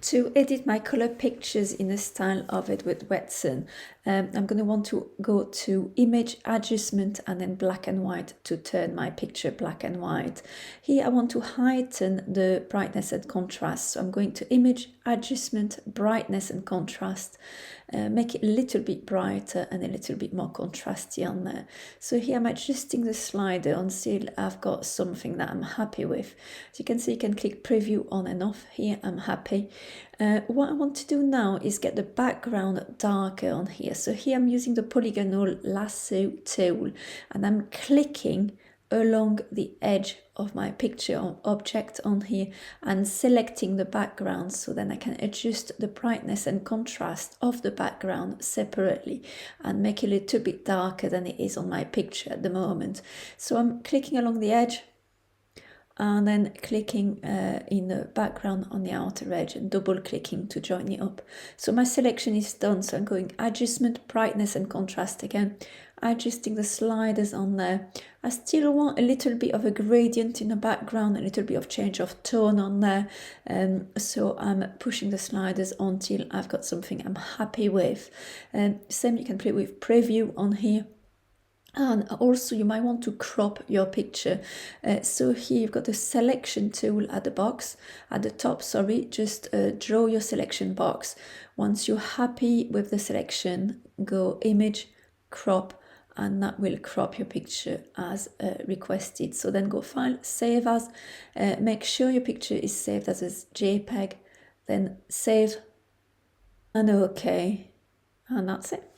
To edit my color pictures in the style of Edward Weston, I'm going to want to go to image adjustment and then black and white to turn my picture black and white. Here I want to heighten the brightness and contrast. So I'm going to image adjustment, brightness and contrast, make it a little bit brighter and a little bit more contrasty on there. So here I'm adjusting the slider until I've got something that I'm happy with. As you can see, you can click preview on and off. Here I'm happy. What I want to do now is get the background darker on here. So here I'm using the polygonal lasso tool and I'm clicking along the edge of my picture or object on here and selecting the background, so then I can adjust the brightness and contrast of the background separately and make it a little bit darker than it is on my picture at the moment. So I'm clicking along the edge and then clicking in the background on the outer edge and double clicking to join it up. So my selection is done. So I'm going adjustment, brightness and contrast again, adjusting the sliders on there. I still want a little bit of a gradient in the background, a little bit of change of tone on there. So I'm pushing the sliders until I've got something I'm happy with. Same, you can play with preview on here. And also you might want to crop your picture. So here you've got the selection tool at the top, just draw your selection box. Once you're happy with the selection, go image, crop, and that will crop your picture as requested. So then go file, save as, make sure your picture is saved as a JPEG, then save and OK, and that's it.